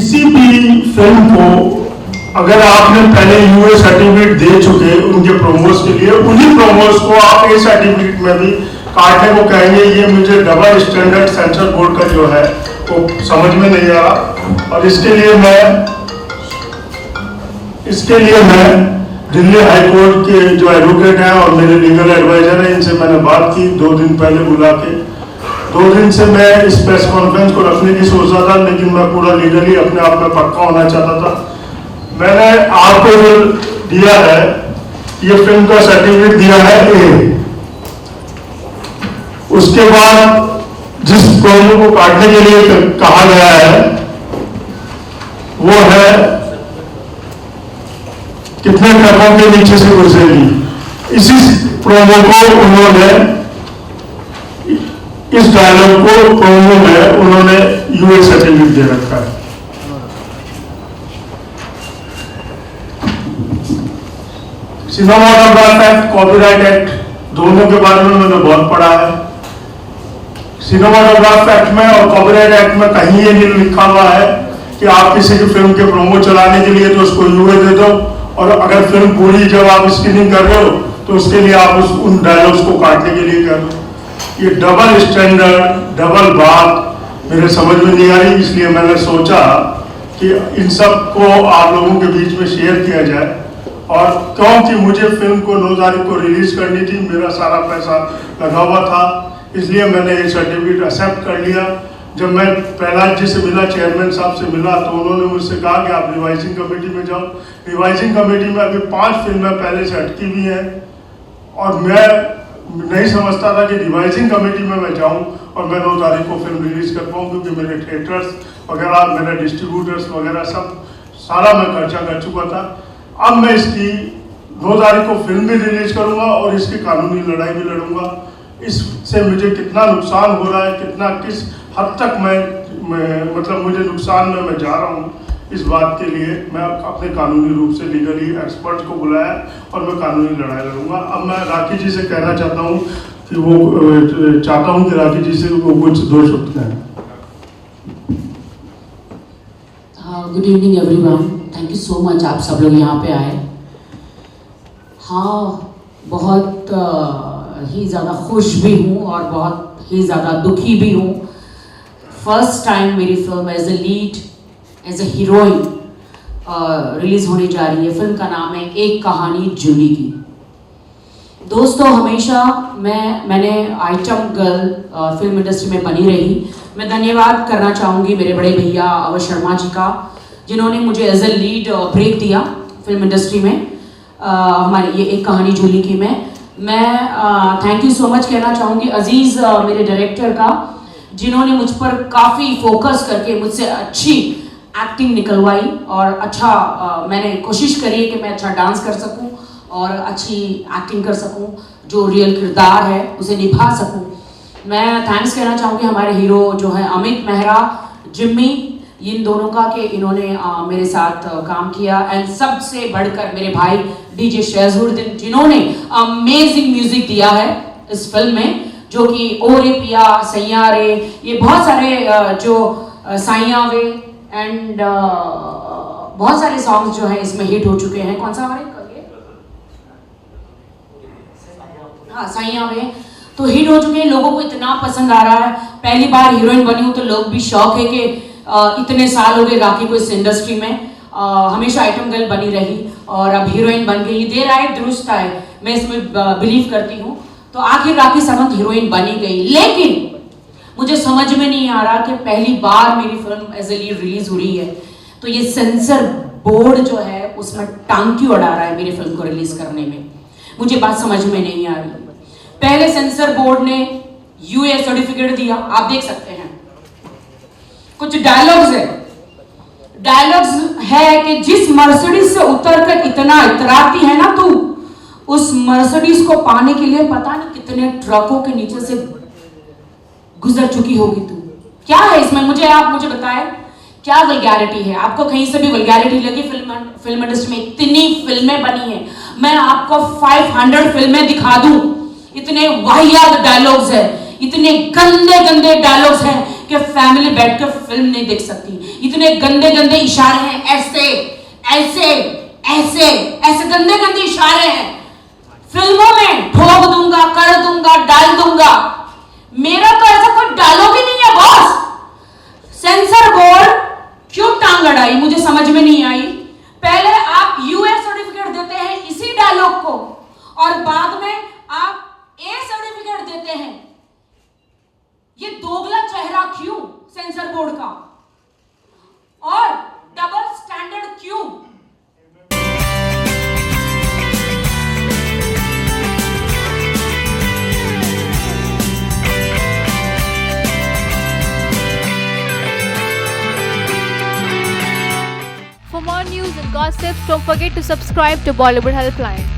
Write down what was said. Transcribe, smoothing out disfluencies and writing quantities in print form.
किसी भी फिल्म को अगर आपने पहले यूए सर्टिफिकेट दे चुके उनके प्रोमोस के लिए, उन्हीं प्रोमोस को आप ए सर्टिफिकेट में भी काटने को कहेंगे, ये मुझे डबल स्टैंडर्ड सेंसर बोर्ड का जो है वो समझ में नहीं आ रहा। और इसके लिए मैं दिल्ली हाई कोर्ट के जो एडवोकेट हैं और मेरे लीगल एडवाइजर हैं, इनसे मैंने बात की 2 दिन पहले बुला के। 2 दिन से मैं इस प्रेस कॉन्फ्रेंस को रखने की सोच रहा था, लेकिन मैं पूरा लीगली अपने आप में पक्का होना चाहता था। मैंने आपको जो दिया है, ये फिल्म का सर्टिफिकेट दिया है ए। उसके बाद जिस प्रोमो को काटने के लिए कहा गया है वो है कितने ट्रकों के नीचे से गुजरेगी। इसी प्रोमो को उन्होंने, इस डायलॉग को प्रोमो में उन्होंने यूए सर्टिफिकेट दे रखा है। सिनेमाटोग्राफ एक्ट, कॉपीराइट एक्ट, दोनों के बारे में मैंने बहुत पढ़ा है। सिनेमाटोग्राफ एक्ट में और कॉपीराइट एक्ट में कहीं ये नहीं लिखा हुआ है कि आप किसी की फिल्म के प्रोमो चलाने के लिए तो उसको यूए दे दो, और अगर फिल्म पूरी जब आप स्क्रीनिंग कर रहे हो तो उसके लिए आप उन डायलॉग्स को काटने के लिए कर दो। ये डबल स्टैंडर्ड, डबल बात मेरे समझ में नहीं आ रही, इसलिए मैंने सोचा कि इन सब को आप लोगों के बीच में शेयर किया जाए। और क्योंकि मुझे फिल्म को 9 तारीख को रिलीज करनी थी, मेरा सारा पैसा लगा हुआ था, इसलिए मैंने ये सर्टिफिकेट एक्सेप्ट कर लिया। जब मैं प्रहलाद जी से मिला, चेयरमैन साहब से मिला, तो उन्होंने मुझसे कहा कि आप रिवाइजिंग कमेटी में जाओ। रिवाइजिंग कमेटी में अभी 5 फिल्में पहले से अटकी हुई हैं, और मैं नहीं समझता था कि रिवाइजिंग कमेटी में मैं जाऊं और मैं 9 तारीख को फिल्म रिलीज कर पाऊँ, क्योंकि मेरे थिएटर्स वगैरह, मेरे डिस्ट्रीब्यूटर्स वगैरह सारा मैं खर्चा कर चुका था। अब मैं इसकी 9 तारीख को फिल्म भी रिलीज करूंगा और इसकी कानूनी लड़ाई भी लड़ूंगा। इससे मुझे कितना नुकसान हो रहा है, कितना किस हद तक मैं मतलब मुझे नुकसान में मैं जा रहा हूँ, इस बात के लिए मैं अपने कानूनी रूप से लीगली एक्सपर्ट को बुलाया और मैं कानूनी लड़ाई लड़ूंगा। अब मैं राखी जी से कहना चाहता हूँ कि राखी जी से वो कुछ 2 शब्द कहें। Good evening everyone, thank you so much, आप सब लोग यहाँ पे आए। हाँ, बहुत ही ज़्यादा खुश भी हूँ और बहुत ही ज़्यादा दुखी भी हूँ। फर्स्ट टाइम मेरी film as a lead, as a heroine release होने जा रही है। फिल्म का नाम है एक कहानी जूली की। दोस्तों, हमेशा मैंने आइटम गर्ल फिल्म इंडस्ट्री में बनी रही। मैं धन्यवाद करना चाहूँगी मेरे बड़े भैया अवध शर्मा जी का, जिन्होंने मुझे एज ए लीड ब्रेक दिया फिल्म इंडस्ट्री में। हमारी ये एक कहानी जूली की मैं थैंक यू सो मच कहना चाहूँगी अजीज़ मेरे डायरेक्टर का, जिन्होंने मुझ पर काफ़ी फोकस करके मुझसे अच्छी एक्टिंग निकलवाई और अच्छा मैंने कोशिश करी कि मैं अच्छा डांस कर सकूं और अच्छी एक्टिंग कर सकूं, जो रियल किरदार है उसे निभा सकूं। मैं थैंक्स कहना चाहूँगी हमारे हीरो जो है अमित मेहरा, जिम्मी, इन दोनों का कि इन्होंने मेरे साथ काम किया। एंड सबसे बढ़कर मेरे भाई डीजे शहजूरुद्दीन, जिन्होंने अमेजिंग म्यूजिक दिया है इस फिल्म में, जो कि ओ रे पिया, सैया रे, ये बहुत सारे जो साइया वे एंड बहुत सारे सॉन्ग्स जो है इसमें हिट हो चुके हैं। कौन सा हमारे हाँ साइया वे तो हिट हो चुके हैं, लोगों को इतना पसंद आ रहा है। पहली बार हीरोइन बनी हूँ तो लोग भी शौक है कि इतने साल हो गए राखी को इस इंडस्ट्री में, हमेशा आइटम गर्ल बनी रही और अब हीरोइन बन गई। देर आए दुरुस्त आए, मैं इसमें बिलीव करती हूँ। तो आखिर राखी सावंत हीरोइन बनी गई, लेकिन मुझे समझ में नहीं आ रहा कि पहली बार मेरी film as a lead release हो रही है तो ये सेंसर बोर्ड जो है उसमें टांकी उड़ा रहा है मेरी फिल्म को रिलीज करने में। मुझे बात समझ में नहीं आ रही। पहले सेंसर बोर्ड ने यूए सर्टिफिकेट दिया, आप देख सकते हैं कुछ डायलॉग्स है कि जिस मर्सिडीज से उतरकर इतना इतराती है ना तू, उस मर्सिडीज को पाने के लिए पता नहीं कितने ट्रकों के नीचे से गुजर चुकी होगी तू। क्या है इसमें, आप मुझे बताएं, क्या वल्गैरिटी है? आपको कहीं से भी वल्गैरिटी लगी? फिल्म इंडस्ट्री में इतनी फिल्में बनी हैं, मैं आपको 500 फिल्में दिखा दूं, इतने वाहियात डायलॉग्स हैं, इतने गंदे गंदे डायलॉग्स हैं कि फैमिली बैठकर फिल्म नहीं देख सकती। इतने गंदे गंदे इशारे हैं, ऐसे ऐसे ऐसे ऐसे गंदे गंदे इशारे हैं फिल्मों में। ठोक दूंगा, कर दूंगा, डाल दूंगा। मेरा तो ऐसा कोई डायलॉग ही नहीं है बॉस। सेंसर बोर्ड क्यों टांग अड़ाई, मुझे समझ में नहीं आई। पहले आप यूए सर्टिफिकेट देते हैं इसी डायलॉग को और बाद में आप ए सर्टिफिकेट देते हैं। ये दोगला चेहरा क्यों सेंसर बोर्ड का, और डबल स्टैंडर्ड क्यों? For more news and gossips, don't forget to subscribe to Bollywood Helpline.